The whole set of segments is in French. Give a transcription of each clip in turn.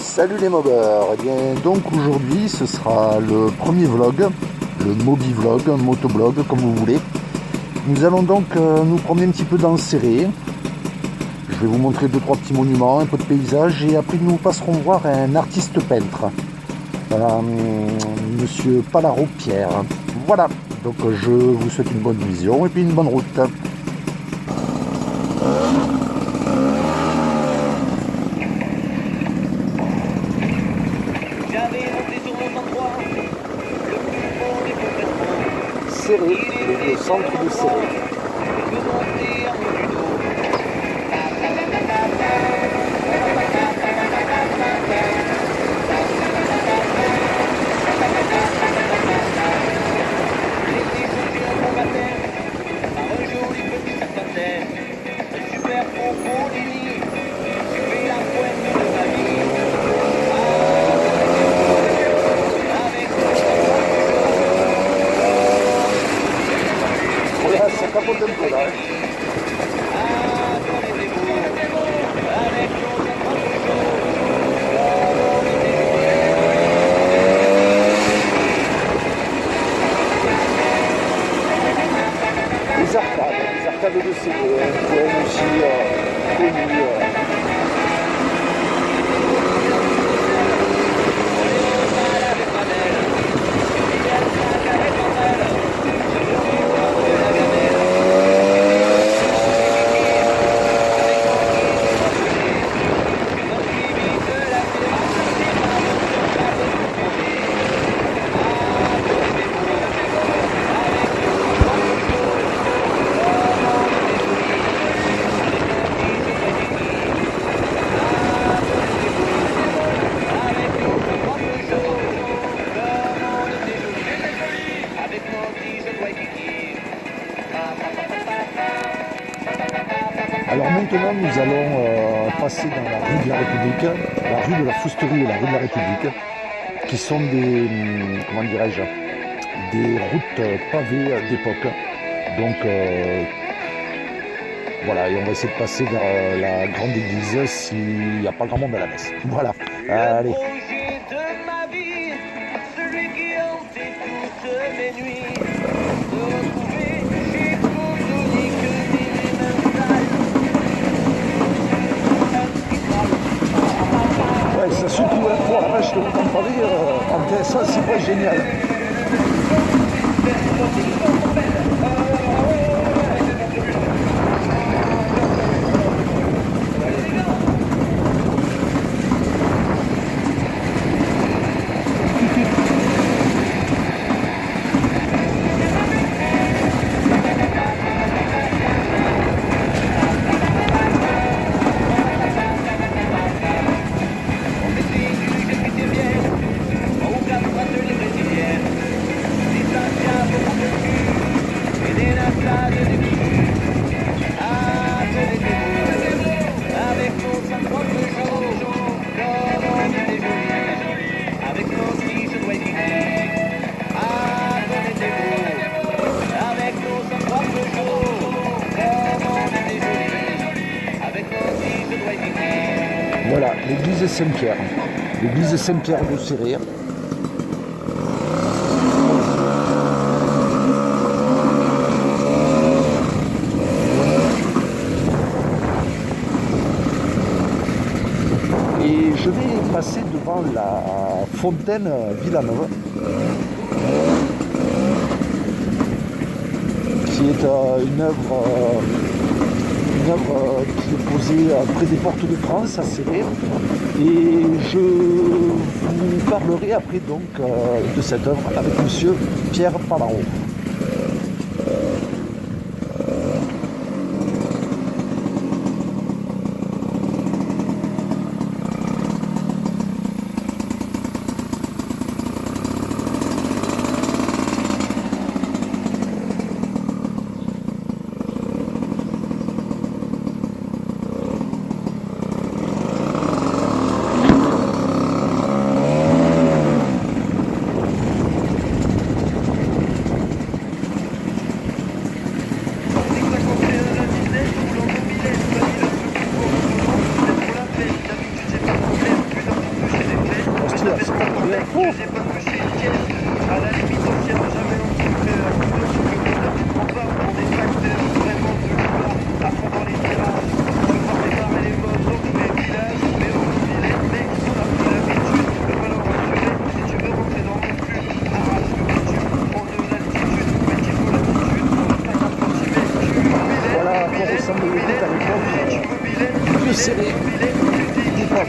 Salut les mobbers. Eh bien, donc aujourd'hui ce sera le premier vlog, le Moby vlog, un motovlog comme vous voulez. Nous allons donc nous promener un petit peu dans le Céré. Je vais vous montrer 2-3 petits monuments, un peu de paysage et après nous passerons voir un artiste peintre. Voilà, monsieur Palaro Pierre. Voilà, donc je vous souhaite une bonne vision et puis une bonne route. Céré, le centre de Céré. Ça capote un peu là. Les arcades de Céré, un coin aussi connu. Alors maintenant nous allons passer dans la rue de la République, la rue de la Fousterie et la rue de la République, qui sont des, comment dirais-je, des routes pavées d'époque. Donc voilà, et on va essayer de passer vers la grande église s'il n'y a pas grand monde à la messe. Voilà, allez. Ouais, ça secoue, hein. Oh la vache, je vous entends parler, en TSA, c'est pas génial. Voilà, l'église Saint-Pierre. L'église Saint-Pierre de Céré. Et je vais passer devant la fontaine Villaneuve, qui est une œuvre qui est posée près des portes de France à Céré. Et je vous parlerai après donc de cette œuvre avec monsieur Pierre Palaro. facile. Mais fou. À la limite, on tient jamais en super. Donc, on va pour des facteurs vraiment de joie à fond dans les virages. On va voir démarrer les modes dans tous les villages. Mais on oublie les mecs, on a pris l'habitude. De valeur assurée, si tu veux rentrer dans mon cul, arrache le bitume, prends de l'altitude, mais qu'il faut l'attitude, on va pas t'approximer. Voilà à quoi ressemble le foot à l'époque. Plus serré. Plus fort.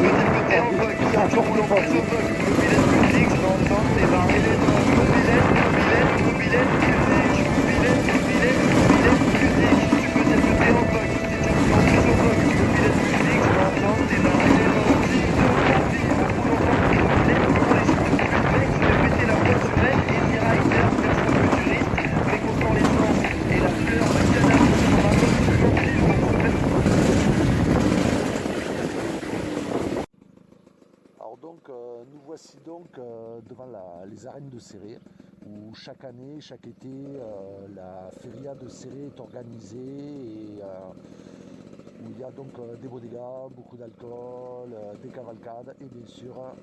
Nous voici donc devant les arènes de Céré, où chaque année, chaque été, la feria de Céré est organisée et où il y a donc des bodegas, beaucoup d'alcool, des cavalcades et bien sûr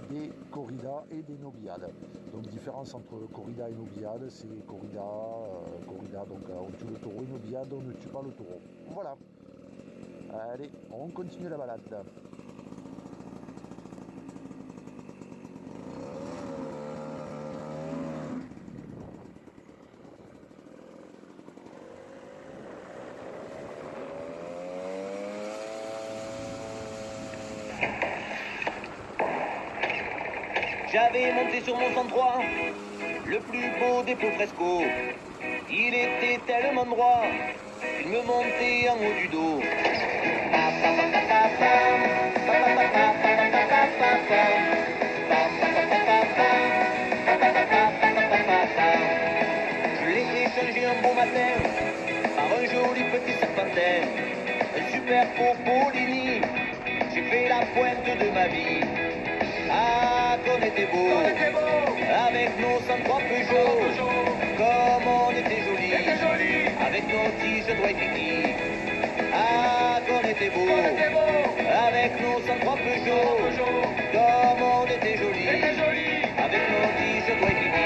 des corridas et des nobiliades. Donc différence entre corrida et nobiliade, c'est corrida donc on tue le taureau et nobiliade on ne tue pas le taureau. Voilà. Allez, on continue la balade. J'avais monté sur mon 103, le plus beau des beaux frescos. Il était tellement droit, il me montait en haut du dos. Je l'ai échangé un beau matin par un joli petit serpentin, un super Popolini. J'ai fait la pointe de ma vie. Ah, qu'on était beau, avec nos 103 Peugeot, comme on était jolis, avec nos t-shirts Waikiki. Ah, qu'on était beau, avec nos 103 Peugeot, comme on était jolis, avec nos t-shirts Waikiki.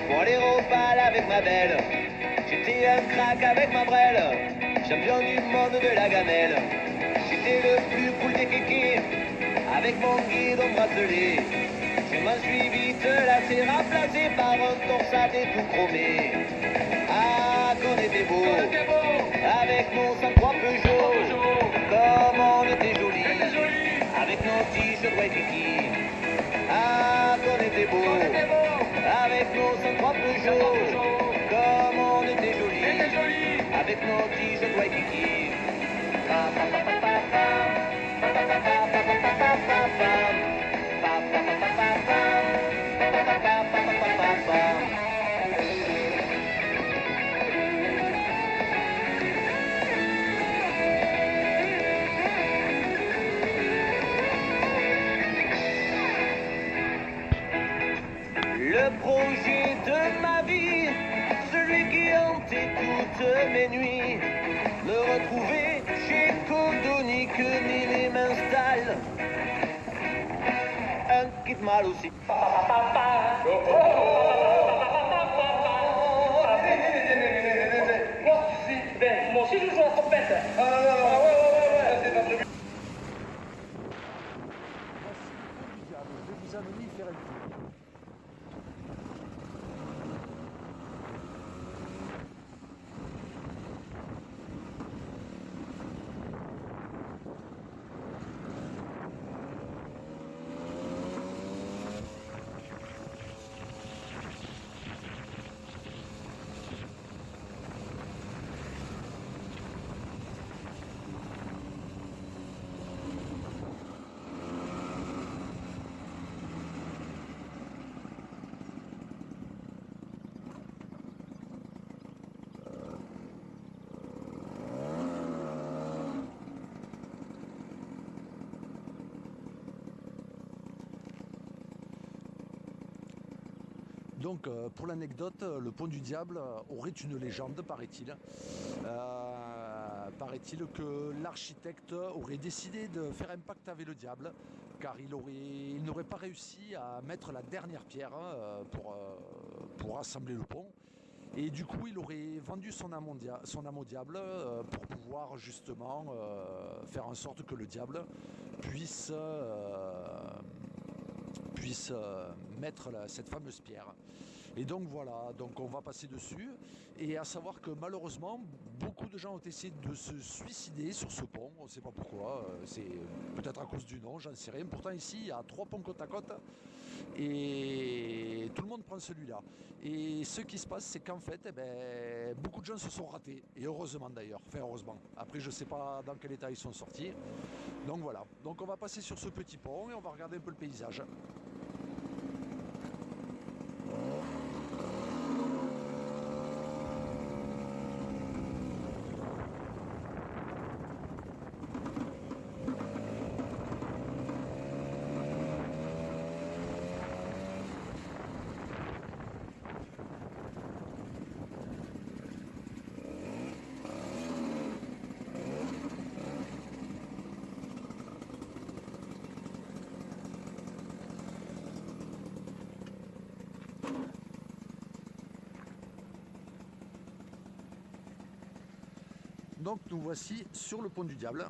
Pour aller au bal avec ma belle, j'étais un crack avec ma brelle, champion du monde de la gamelle. J'étais le plus cool des kékés, avec mon guidon bracelet. Je m'en suis vite lassé, remplacé par un torsade tout chromé. Ah, qu'on était beau, avec nos 103 Peugeot, comme on était jolis, avec nos t-shirts Waikiki. Ah, qu'on était beau, avec nos 103 Peugeot, comme on était jolis, avec nos t-shirts Waikiki. Le projet de ma vie, celui qui hantait toutes mes nuits, me retrouver chez Codoni, que Nini m'installe un kit mal aussi. Moi aussi je joue à la trompette. Ah non, non, non, ouais, c'est pas prévu. Je vais vous amener faire un tour. Donc pour l'anecdote, le pont du Diable aurait une légende, paraît-il. Paraît-il que l'architecte aurait décidé de faire un pacte avec le diable, car il n'aurait pas réussi à mettre la dernière pierre pour assembler le pont. Et du coup, il aurait vendu son âme au diable pour pouvoir justement faire en sorte que le diable puisse mettre cette fameuse pierre. Et donc voilà, donc on va passer dessus. Et à savoir que malheureusement, beaucoup de gens ont essayé de se suicider sur ce pont. On ne sait pas pourquoi, c'est peut-être à cause du nom, j'en sais rien. Pourtant ici, il y a 3 ponts côte à côte. Et tout le monde prend celui-là. Et ce qui se passe, c'est qu'en fait, beaucoup de gens se sont ratés. Et heureusement d'ailleurs. Enfin heureusement. Après, je ne sais pas dans quel état ils sont sortis. Donc voilà. Donc on va passer sur ce petit pont et on va regarder un peu le paysage. Donc nous voici sur le pont du Diable.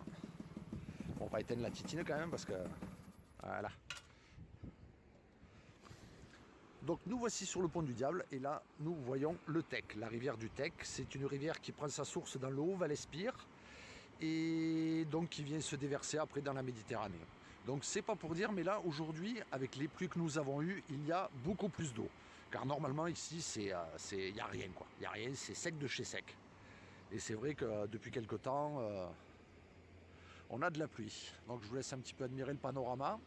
Bon, on va éteindre la titine quand même parce que... Voilà. Donc nous voici sur le pont du Diable et là nous voyons le Tech, la rivière du Tech. C'est une rivière qui prend sa source dans le Haut-Val-Espire et donc qui vient se déverser après dans la Méditerranée. Donc c'est pas pour dire, mais là aujourd'hui avec les pluies que nous avons eues, il y a beaucoup plus d'eau. Car normalement ici il n'y a rien quoi, il n'y a rien, c'est sec de chez sec. Et c'est vrai que depuis quelque temps, on a de la pluie. Donc je vous laisse un petit peu admirer le panorama.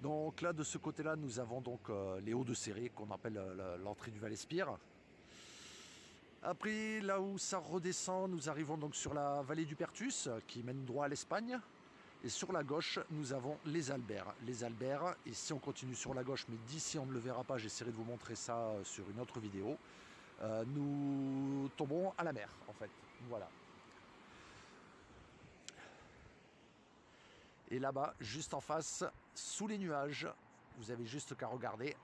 Donc là, de ce côté-là, nous avons donc les Hauts de Céré, qu'on appelle l'entrée du Val-Espire. Après, là où ça redescend, nous arrivons donc sur la vallée du Perthus, qui mène droit à l'Espagne. Et sur la gauche, nous avons les Albères. Les Albères, et si on continue sur la gauche, mais d'ici on ne le verra pas, j'essaierai de vous montrer ça sur une autre vidéo. Nous tomberons à la mer en fait, voilà. Et là-bas, juste en face, sous les nuages, vous avez juste qu'à regarder.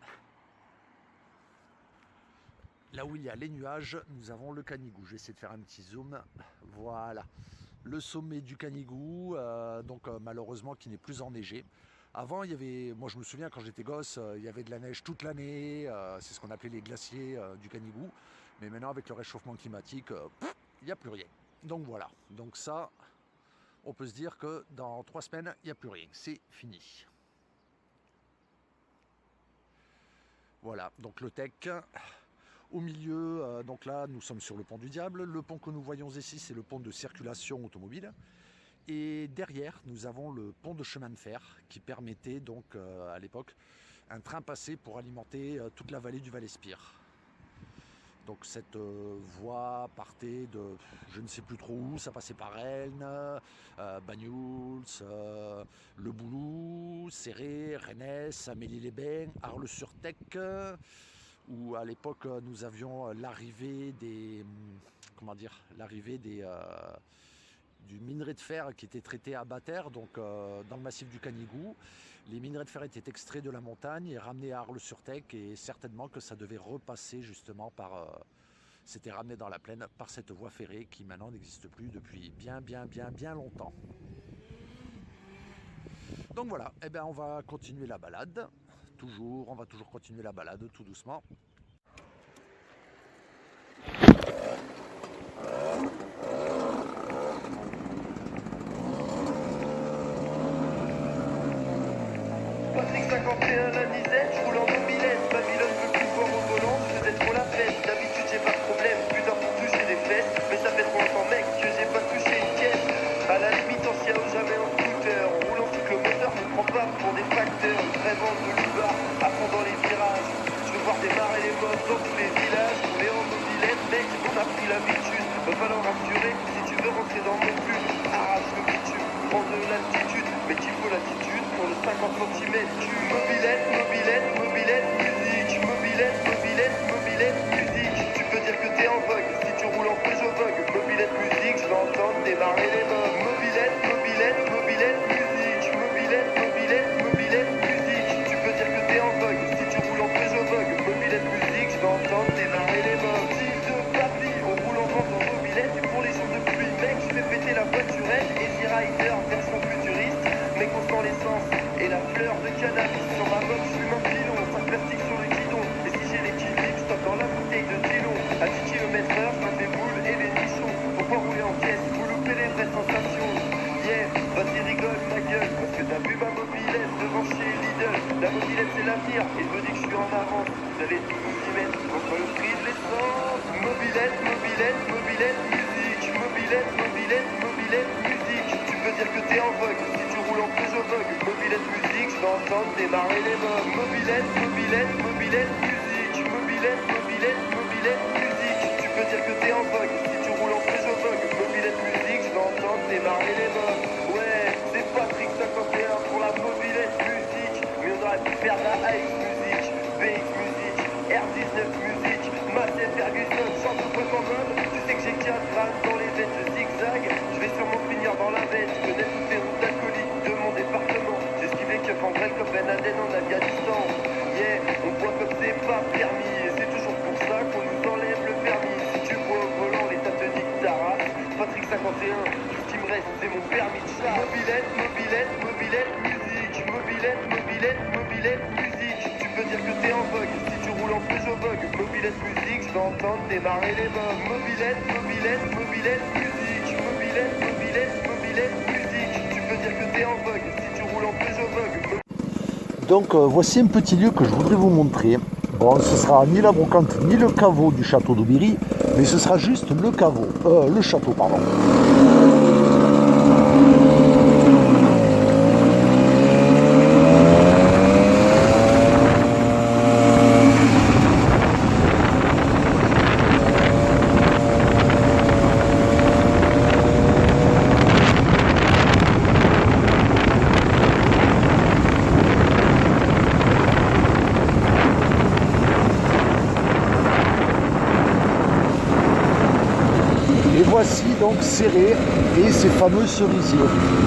Là où il y a les nuages, nous avons le Canigou. Je vais essayer de faire un petit zoom. Voilà, le sommet du Canigou, malheureusement qui n'est plus enneigé. Avant, il y avait, moi je me souviens quand j'étais gosse, il y avait de la neige toute l'année, c'est ce qu'on appelait les glaciers du Canigou. Mais maintenant, avec le réchauffement climatique, il n'y a plus rien. Donc voilà, donc ça, on peut se dire que dans 3 semaines, il n'y a plus rien, c'est fini. Voilà, donc le Tech. Au milieu, donc là, nous sommes sur le pont du Diable. Le pont que nous voyons ici, c'est le pont de circulation automobile. Et derrière, nous avons le pont de chemin de fer qui permettait donc à l'époque un train passé pour alimenter toute la vallée du Val-Espire. Donc cette voie partait de je ne sais plus trop où, ça passait par Elne, Banyuls, Le Boulou, Céré, Rennes, Amélie-les-Bains, Arles-sur-Tech, où à l'époque nous avions l'arrivée des du minerai de fer qui était traité à Batter, donc dans le massif du Canigou. Les minerais de fer étaient extraits de la montagne et ramenés à Arles-sur-Tech, et certainement que ça devait repasser justement par... c'était ramené dans la plaine par cette voie ferrée qui maintenant n'existe plus depuis bien longtemps. Donc voilà, eh bien on va continuer la balade. On va toujours continuer la balade tout doucement. Patrick 51, la Nisette, je roule en mobilette. Babylone veut plus voir au volant, je faisais trop la fête. D'habitude j'ai pas de problème, putain pour toucher des fesses. Mais ça fait trop longtemps mec que j'ai pas touché une caisse. À la limite en ciel, jamais en scooter. En roulant sur le moteur, je prends pas pour des facteurs. Vraiment de l'Ubar, à fond dans les virages. Je veux voir démarrer les boss dans tous les villages. On est en mobilette, mec, on a pris l'habitude. Va falloir assurer, si tu veux rentrer dans mon cul, arrache le bitume, prends de l'altitude. Mais qu'il faut l'attitude pour le 50 cm. Tu mobilette, musique, mobilette, savez tout vous y mettre contre le prix de l'essence. Mobilette, mobilette, mobilette, musique. Mobilette, mobilette, mobilette, musique. Tu peux dire que t'es en vogue si tu roules en Peugeot Vogue. Mobilette, musique, je vais entendre démarrer les mobs. Mobilette, mobilette, mobilette, musique. Mobilette, mobilette, mobilette, musique. Tu peux dire que t'es en vogue si tu roules en Peugeot Vogue. Mobilette, musique, je vais entendre démarrer les mobs. Ouais, c'est Patrick 51 pour la mobilette musique. Mais on aurait pu faire la AX musique, BX musique, R19 musique, Massey Ferguson, chante de Pokémon. Tu sais que j'ai 15 grammes dans les veines de zigzag. Je vais sûrement finir dans la bête. Je connais toutes les routes alcooliques de mon département. J'ai esquivé que en grec comme Ben Laden en Afghanistan. Yeah, on boit comme c'est pas permis. Et c'est toujours pour ça qu'on nous enlève le permis. Si tu bois au volant, l'état te nique ta race. Patrick 51, tout ce qui me reste c'est mon permis de chat. Mobilette, mobilette, mobilette, musique. Mobilette, mobilette, mobilette, musique. Tu peux dire que t'es en vogue si tu roules en Peugeot Vogue. Mobilette, musique, je vais entendre démarrer les mobs. Mobilette, mobilette, mobilette, musique. Mobilette, mobilette, mobilette, musique. Tu peux dire que t'es en vogue si tu roules en Peugeot Vogue. Donc voici un petit lieu que je voudrais vous montrer. Bon, ce sera ni la brocante ni le caveau du château d'Aubéry, mais ce sera juste le caveau, le château, pardon. Et voici donc Céré et ses fameux cerisiers,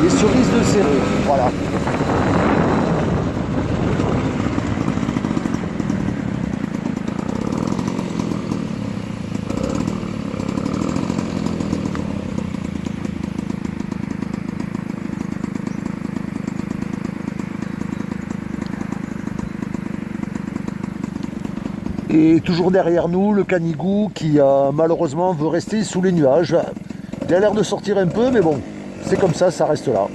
les cerises de Céré, voilà. Et toujours derrière nous, le Canigou qui malheureusement veut rester sous les nuages. Il a l'air de sortir un peu, mais bon, c'est comme ça reste là.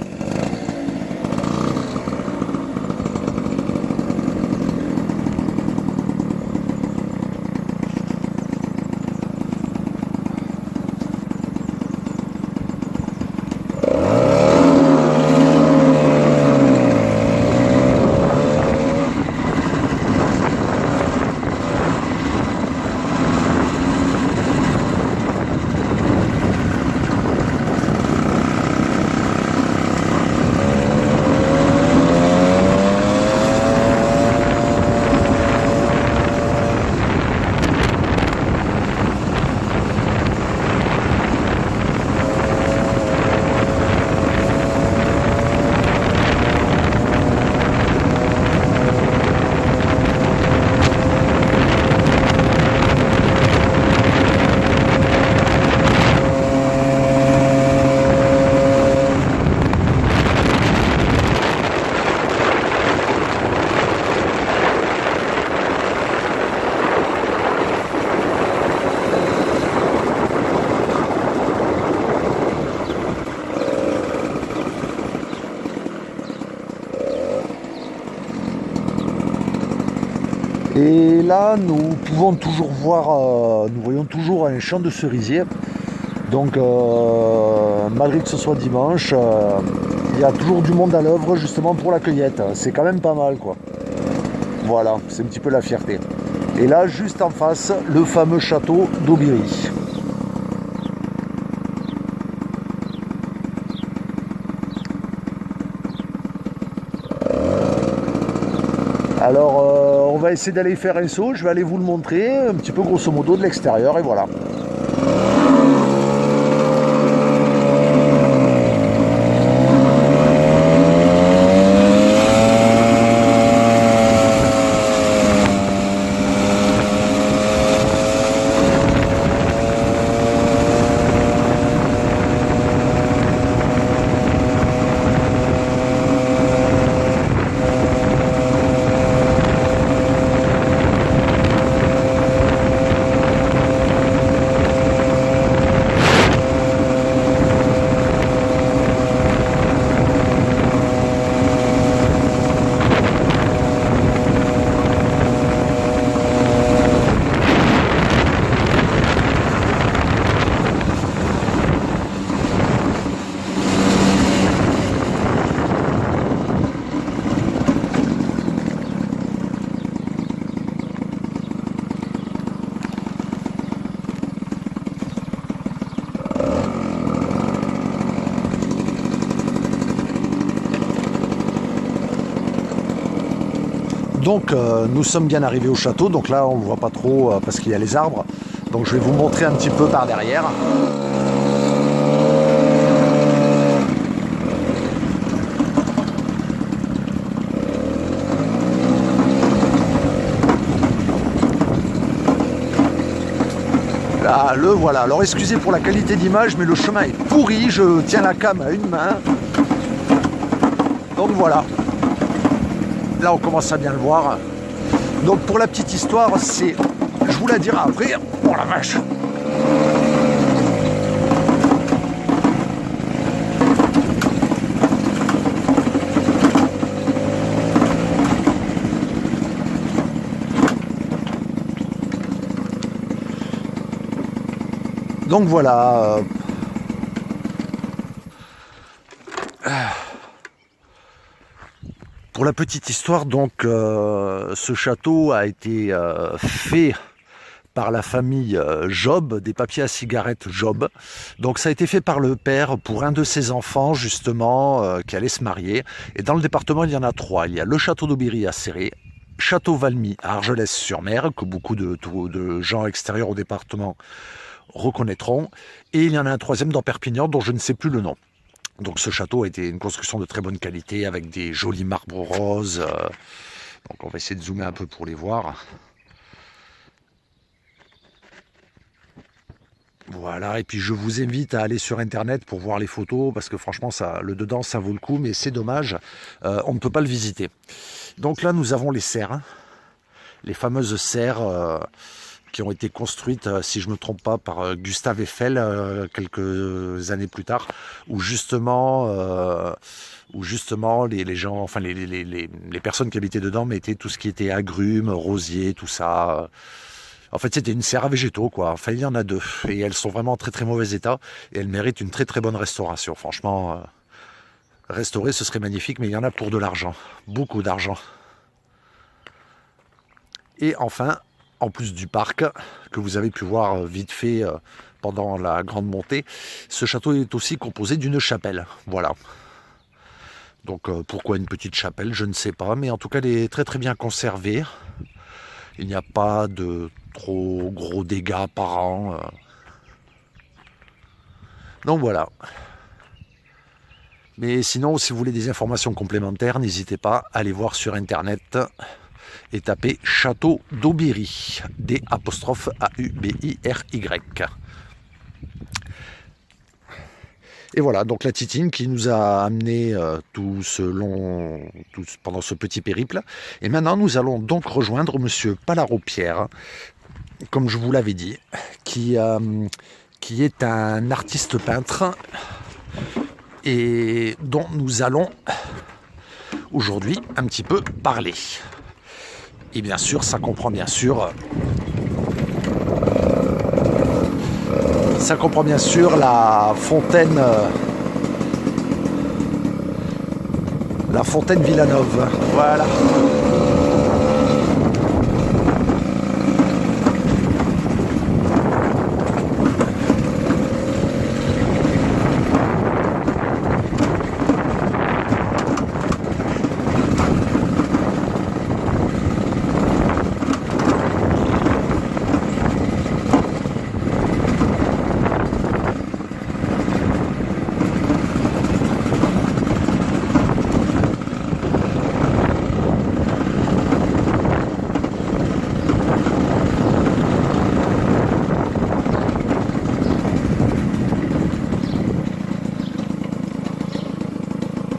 Et là, nous pouvons toujours voir, nous voyons toujours un champ de cerisiers. Donc, malgré que ce soit dimanche, il y a toujours du monde à l'œuvre justement pour la cueillette. C'est quand même pas mal, quoi. Voilà, c'est un petit peu la fierté. Et là, juste en face, le fameux château d'Aubéry. Alors, on va essayer d'aller faire un saut. Je vais aller vous le montrer un petit peu grosso modo de l'extérieur et voilà. Donc nous sommes bien arrivés au château, donc là on ne voit pas trop parce qu'il y a les arbres. Donc je vais vous montrer un petit peu par derrière. Là, le voilà. Alors excusez pour la qualité d'image, mais le chemin est pourri. Je tiens la cam à une main. Donc voilà. Là on commence à bien le voir. Donc pour la petite histoire, c'est... Je vous la dirai après. Oh la vache! Donc voilà. Pour la petite histoire, donc ce château a été fait par la famille Job, des papiers à cigarettes Job. Donc ça a été fait par le père pour un de ses enfants justement qui allait se marier. Et dans le département il y en a 3. Il y a le château d'Aubéry à Céré, Château Valmy à Argelès-sur-Mer, que beaucoup de gens extérieurs au département reconnaîtront. Et il y en a un 3e dans Perpignan dont je ne sais plus le nom. Donc ce château a été une construction de très bonne qualité avec des jolis marbres roses. Donc on va essayer de zoomer un peu pour les voir. Voilà, et puis je vous invite à aller sur internet pour voir les photos parce que franchement le dedans ça vaut le coup, mais c'est dommage, on ne peut pas le visiter. Donc là nous avons les serres, les fameuses serres qui ont été construites, si je ne me trompe pas, par Gustave Eiffel quelques années plus tard, où justement les gens, enfin les personnes qui habitaient dedans mettaient tout ce qui était agrumes, rosiers, tout ça. En fait, c'était une serre à végétaux, quoi. Enfin, il y en a 2, et elles sont vraiment en très très mauvais état, et elles méritent une très très bonne restauration. Franchement, restaurer, ce serait magnifique, mais il y en a pour de l'argent, beaucoup d'argent. Et enfin, en plus du parc, que vous avez pu voir vite fait pendant la grande montée, ce château est aussi composé d'une chapelle. Voilà. Donc pourquoi une petite chapelle, je ne sais pas, mais en tout cas elle est très très bien conservée. Il n'y a pas de trop gros dégâts apparents. Donc voilà. Mais sinon, si vous voulez des informations complémentaires, n'hésitez pas à aller voir sur internet et taper Château d'Aubéry, D''A''A''U''B''Y. Et voilà, donc la Titine qui nous a amené pendant ce petit périple. Et maintenant, nous allons donc rejoindre Monsieur Palaro-Pierre, comme je vous l'avais dit, qui est un artiste peintre et dont nous allons aujourd'hui un petit peu parler. Et bien sûr, ça comprend bien sûr la fontaine Villanove. Voilà.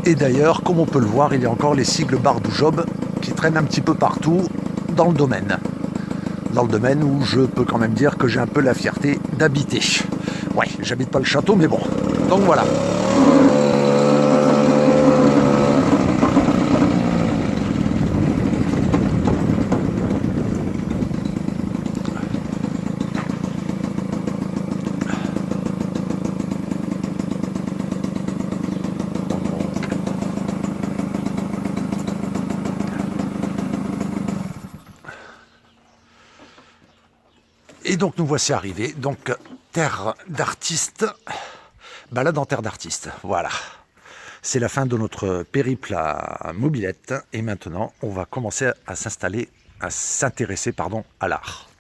Et d'ailleurs, comme on peut le voir, il y a encore les sigles Bardou Job qui traînent un petit peu partout dans le domaine. Dans le domaine où je peux quand même dire que j'ai un peu la fierté d'habiter. Ouais, j'habite pas le château, mais bon. Donc voilà. Et donc nous voici arrivés, donc terre d'artistes, balade en terre d'artistes, voilà. C'est la fin de notre périple à mobilette et maintenant on va commencer à s'intéresser à l'art.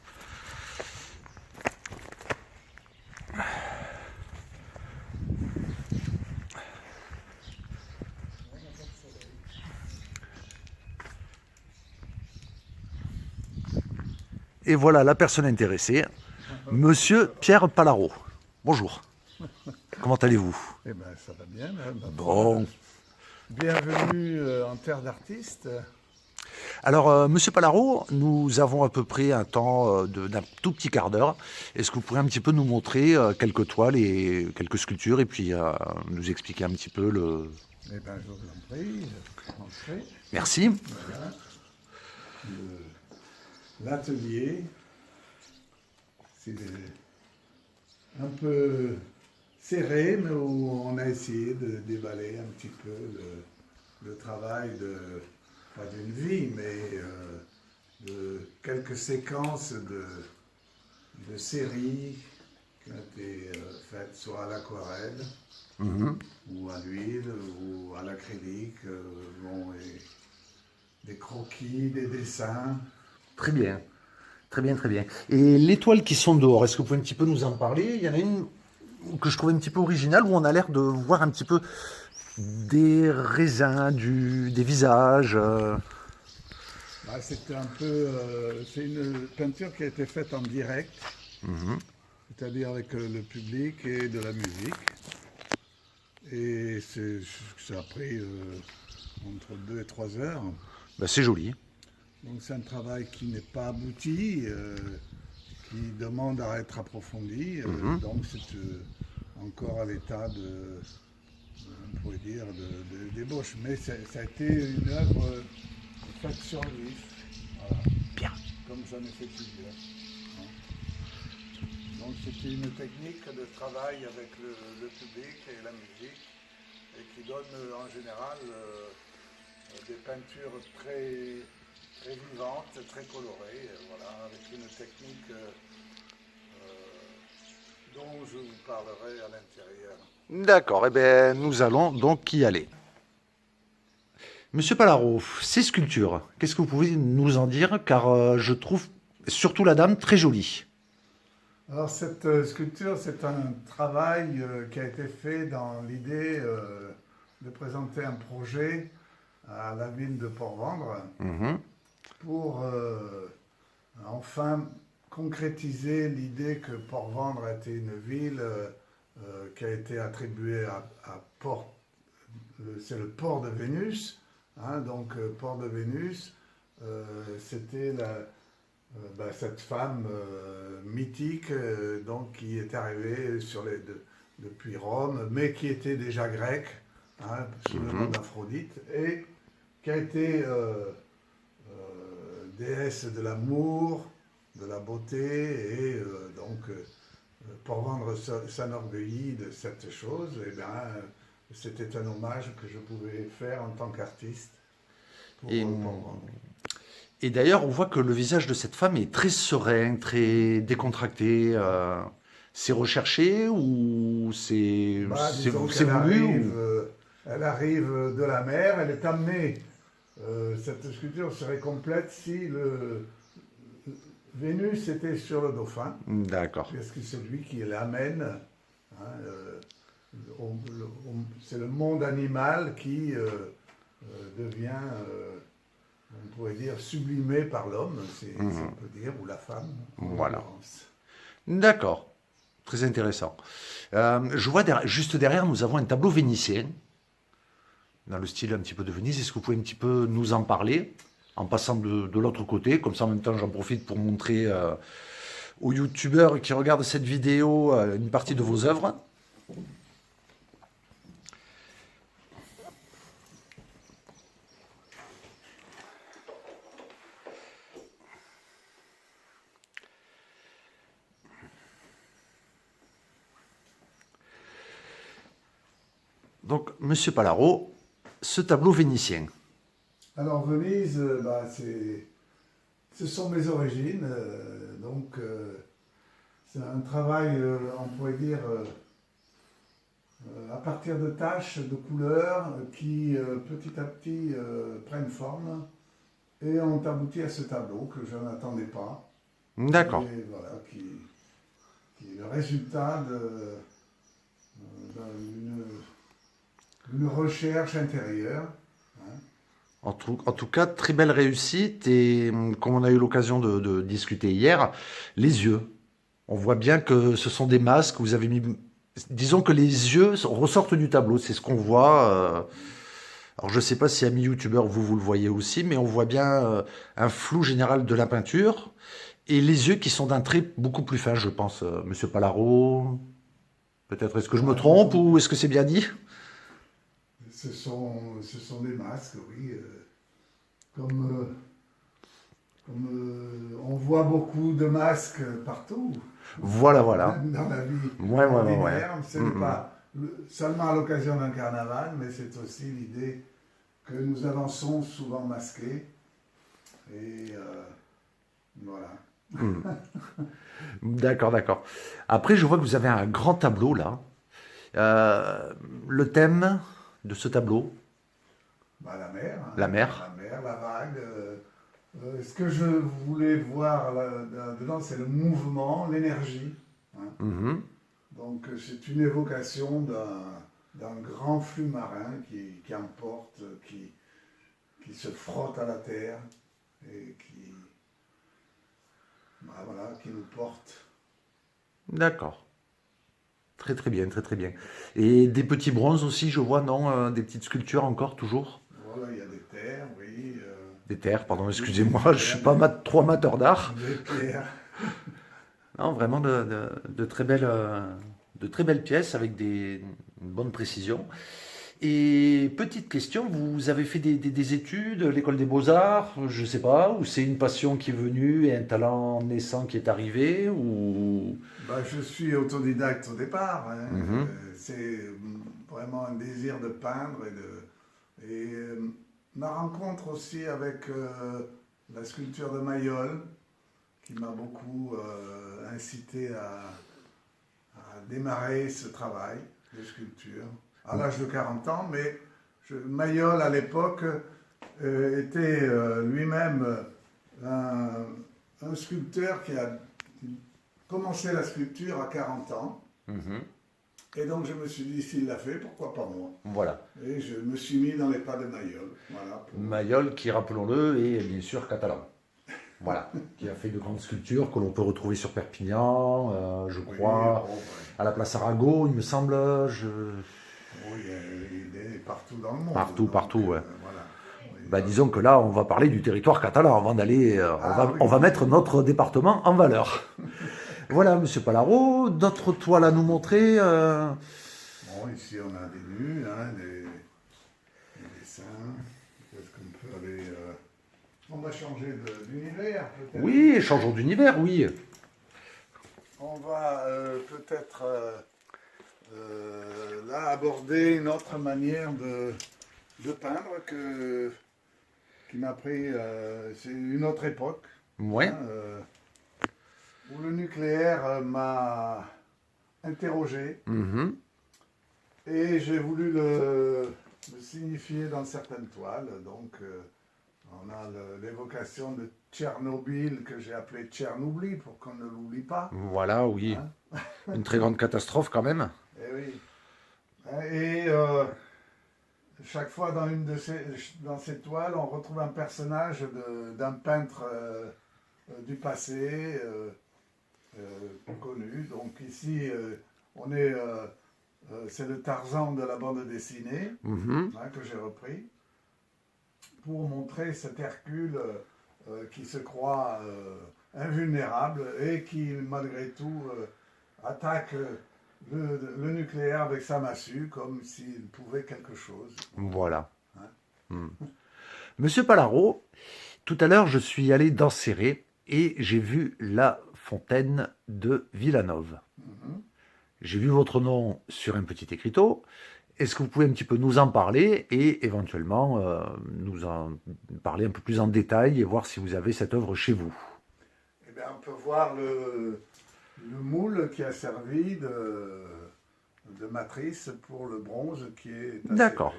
Et voilà la personne intéressée, Monsieur Pierre Palaro. Bonjour. Comment allez-vous? Eh ben, ça va bien. Bon. Bienvenue en terre d'artiste. Alors, Monsieur Palaro, nous avons à peu près un temps d'un tout petit quart d'heure. Est-ce que vous pourriez un petit peu nous montrer quelques toiles et quelques sculptures et puis nous expliquer un petit peu le... Eh ben, je vous en prie, entrez. Merci. Voilà. L'atelier, c'est un peu serré, mais où on a essayé de déballer un petit peu le travail pas d'une vie, mais de quelques séquences de séries qui ont été faites soit à l'aquarelle, ou à l'huile, ou à l'acrylique, des croquis, des dessins. Très bien. Très bien, très bien. Et les toiles qui sont dehors, est-ce que vous pouvez un petit peu nous en parler? Il y en a une que je trouve un petit peu originale, où on a l'air de voir un petit peu des raisins, des visages. C'est un peu, c'est une peinture qui a été faite en direct, c'est-à-dire avec le public et de la musique. Et ça a pris entre 2 et 3 heures. Ben, c'est joli. Donc c'est un travail qui n'est pas abouti, qui demande à être approfondi. Donc c'est encore à l'état on pourrait dire, d'ébauche. Mais ça a été une œuvre faite sur lui. Voilà. Bien. Comme j'en ai fait plusieurs. Donc c'était une technique de travail avec le public et la musique, et qui donne en général des peintures très vivante, très colorée, voilà, avec une technique dont je vous parlerai à l'intérieur. D'accord, eh bien, nous allons donc y aller. Monsieur Palaro, ces sculptures, qu'est-ce que vous pouvez nous en dire? Car je trouve surtout la dame très jolie. Alors cette sculpture, c'est un travail qui a été fait dans l'idée de présenter un projet à la ville de Port-Vendre. Pour enfin concrétiser l'idée que Port-Vendre était une ville qui a été attribuée à Port, c'est le port de Vénus, donc port de Vénus, c'était cette femme mythique donc, qui est arrivée depuis Rome, mais qui était déjà grecque, sous le nom d'Aphrodite, et qui a été déesse de l'amour, de la beauté, et donc Port-Vendre s'enorgueillit de cette chose. Et bien, c'était un hommage que je pouvais faire en tant qu'artiste pour Port-Vendre. Et d'ailleurs, on voit que le visage de cette femme est très serein, très décontracté. C'est recherché ou c'est voulu Elle arrive de la mer, elle est amenée. Cette sculpture serait complète si Vénus était sur le dauphin. D'accord. Parce que c'est lui qui l'amène. C'est le monde animal qui devient, on pourrait dire, sublimé par l'homme, on peut dire, ou la femme. Voilà. D'accord. Très intéressant. Je vois juste derrière, nous avons un tableau vénitien, dans le style un petit peu de Venise. Est-ce que vous pouvez un petit peu nous en parler, en passant de l'autre côté? Comme ça, en même temps, j'en profite pour montrer aux youtubeurs qui regardent cette vidéo une partie de vos œuvres. Donc, Monsieur Palaro, ce tableau vénitien. Alors, Venise, ce sont mes origines. Donc, c'est un travail, on pourrait dire, à partir de taches de couleurs qui petit à petit prennent forme et ont abouti à ce tableau que je n'attendais pas. D'accord. Et voilà, qui est le résultat d'une recherche intérieure. Hein. En tout cas, très belle réussite et comme on a eu l'occasion de discuter hier, les yeux. On voit bien que ce sont des masques, vous avez mis... Disons que les yeux ressortent du tableau, c'est ce qu'on voit. Alors je ne sais pas si amis youtubeurs vous le voyez aussi, mais on voit bien un flou général de la peinture et les yeux qui sont d'un trait beaucoup plus fin, je pense. Monsieur Palaro, peut-être est-ce que je me trompe ou est-ce que c'est bien dit? Ce sont des masques, oui. Comme on voit beaucoup de masques partout. Voilà. Même dans la vie Ouais. ordinaire, ce n'est pas seulement à l'occasion d'un carnaval, mais c'est aussi l'idée que nous avançons souvent masqués. Et voilà. D'accord. Après, je vois que vous avez un grand tableau là. Le thème de ce tableau? Bah, la mer. Hein. La mer. La mer, la vague. Ce que je voulais voir là-dedans, c'est le mouvement, l'énergie. Hein. Donc, c'est une évocation d'un grand flux marin qui emporte, qui se frotte à la terre et qui nous porte. D'accord. Très bien. Et des petits bronzes aussi, je vois, non? Des petites sculptures encore, toujours? Voilà, il y a des terres, oui. Des terres, pardon, excusez-moi, je ne suis pas trop amateur d'art. Des terres. Non, vraiment de très belles pièces avec une bonne précision. Et petite question, vous avez fait des études, l'école des beaux-arts, je ne sais pas, ou c'est une passion qui est venue et un talent naissant qui est arrivé, ou... Bah, je suis autodidacte au départ. Hein. C'est vraiment un désir de peindre et ma rencontre aussi avec la sculpture de Mayol, qui m'a beaucoup incité à démarrer ce travail de sculpture à l'âge de 40 ans, mais Mayol à l'époque était lui-même un sculpteur qui a commencé la sculpture à 40 ans. Et donc je me suis dit, s'il l'a fait, pourquoi pas moi? Voilà. Et je me suis mis dans les pas de Mayol. Voilà, Mayol, qui, rappelons-le, est bien sûr catalan. Voilà, qui a fait de grandes sculptures que l'on peut retrouver sur Perpignan, je crois, à la place Arago, il me semble. Oui, il est partout dans le monde. Partout, ouais. Voilà. Oui, disons que là, on va parler du territoire catalan avant d'aller... on va mettre notre département en valeur. Voilà, monsieur Palaro, d'autres toiles à nous montrer. Bon, ici, on a des nus, hein, des dessins. Est-ce qu'on peut aller... On va changer d'univers, peut-être. Oui, changeons d'univers, oui. On va peut-être là aborder une autre manière de peindre qui m'a pris... c'est une autre époque. Ouais. Hein, où le nucléaire m'a interrogé et j'ai voulu le signifier dans certaines toiles. Donc, on a l'évocation de Tchernobyl que j'ai appelé Tchernobyl pour qu'on ne l'oublie pas. Voilà, oui. Hein. Une très grande catastrophe quand même. Et oui. Et chaque fois dans ces toiles, on retrouve un personnage d'un peintre du passé connu. Donc ici, c'est le Tarzan de la bande dessinée que j'ai repris pour montrer cet Hercule qui se croit invulnérable et qui, malgré tout, attaque le nucléaire avec sa massue comme s'il pouvait quelque chose. Voilà. Monsieur Palaro, tout à l'heure, je suis allé dans Céré et j'ai vu la fontaine de Villanove. J'ai vu votre nom sur un petit écriteau. Est-ce que vous pouvez un petit peu nous en parler et éventuellement nous en parler un peu plus en détail et voir si vous avez cette œuvre chez vous? Eh bien, on peut voir le moule qui a servi de matrice pour le bronze qui est acéré. D'accord.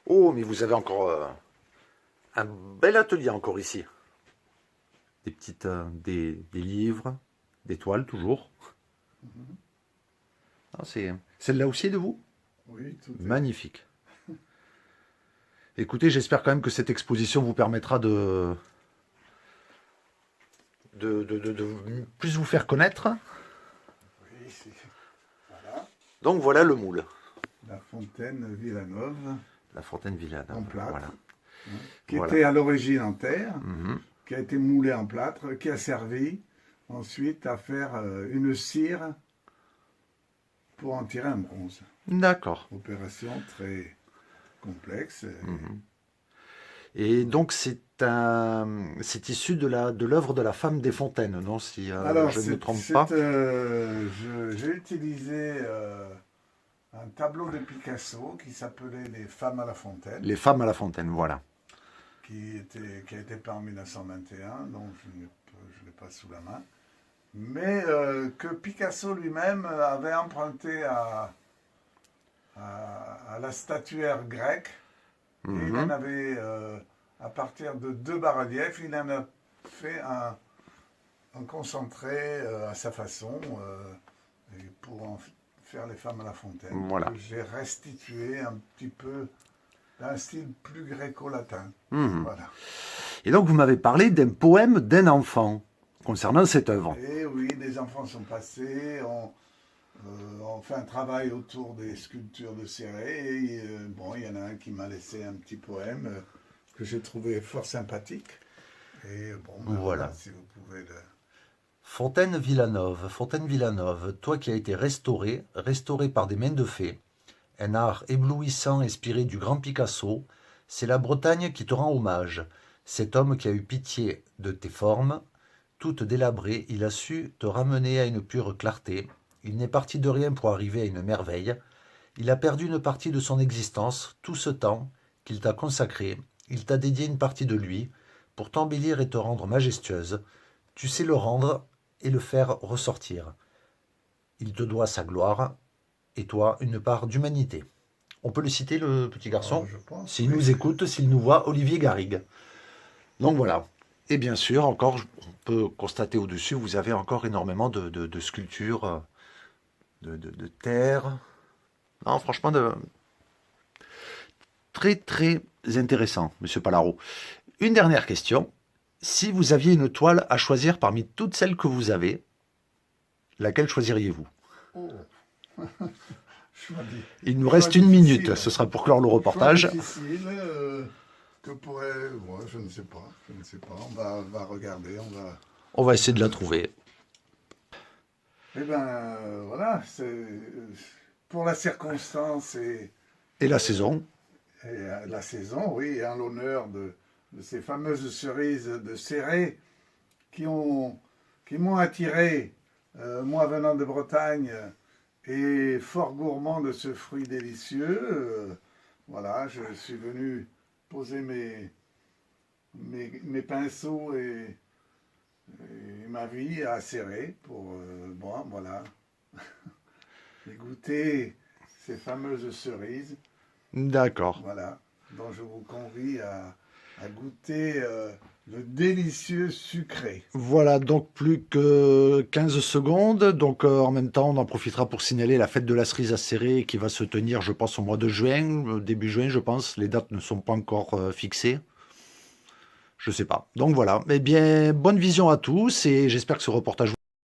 Oh, mais vous avez encore un bel atelier encore ici. Des petites, des livres, des toiles toujours. Ah, celle-là aussi est de vous? Oui, tout est. Magnifique. Écoutez, j'espère quand même que cette exposition vous permettra de plus vous faire connaître. Oui, voilà. Donc voilà le moule. La fontaine Villanov, La fontaine Villanov. en plâtre, Voilà. qui Voilà. était à l'origine en terre, Mhm. qui a été moulée en plâtre, qui a servi ensuite à faire une cire pour en tirer un bronze. D'accord. Opération très complexe. Et donc c'est issu de l'œuvre de la femme des Fontaines, non, si Alors, je ne me trompe pas. j'ai utilisé un tableau de Picasso qui s'appelait Les femmes à la fontaine, Les femmes à la fontaine, voilà. qui a été peint en 1921, donc je ne l'ai pas sous la main, mais que Picasso lui-même avait emprunté à la statuaire grecque. Et il en avait, à partir de 2 bas-reliefs, il en a fait un concentré à sa façon et pour en faire les femmes à la fontaine. Voilà. Que j'ai restitué un petit peu d'un style plus gréco-latin. Mhm. Voilà. Et donc vous m'avez parlé d'un poème d'un enfant concernant cette œuvre. Et oui, des enfants sont passés, on fait un travail autour des sculptures de Céré, et bon, il y en a un qui m'a laissé un petit poème que j'ai trouvé fort sympathique. Et bon, ben Voilà. si vous pouvez le... Fontaine Villanov, toi qui as été restauré par des mains de fées, un art éblouissant inspiré du grand Picasso, c'est la Bretagne qui te rend hommage. Cet homme qui a eu pitié de tes formes, toutes délabrées, il a su te ramener à une pure clarté. Il n'est parti de rien pour arriver à une merveille. Il a perdu une partie de son existence, tout ce temps qu'il t'a consacré. Il t'a dédié une partie de lui pour t'embellir et te rendre majestueuse. Tu sais le rendre et le faire ressortir. Il te doit sa gloire et toi une part d'humanité. On peut le citer, le petit garçon, je pense, s'il oui. nous écoute, s'il nous voit, Olivier Garrigue. Donc voilà. Et bien sûr, encore, on peut constater au-dessus, vous avez encore énormément de sculptures, de terre. Non, franchement, très très intéressant, Monsieur Palaro. Une dernière question. Si vous aviez une toile à choisir parmi toutes celles que vous avez, laquelle choisiriez-vous? Oh. Il nous reste une minute, ce sera pour clore le reportage. Difficile, que pourrait... Ouais, je ne sais pas. On va regarder, On va essayer de la trouver. Eh ben, voilà, c'est pour la circonstance et Et la saison? la saison, oui, et en l'honneur de ces fameuses cerises de Céré qui m'ont attiré, moi venant de Bretagne et fort gourmand de ce fruit délicieux. Voilà, je suis venu poser mes pinceaux et ma vie à Céré pour, bon, voilà, et goûter ces fameuses cerises. D'accord. Voilà, donc je vous convie à goûter le délicieux sucré. Voilà, donc plus que 15 secondes. Donc en même temps, on en profitera pour signaler la fête de la cerise à Céré qui va se tenir, je pense, au mois de juin, début juin, je pense. Les dates ne sont pas encore fixées. Je sais pas. Donc voilà. Eh bien, bonne vision à tous et j'espère que ce reportage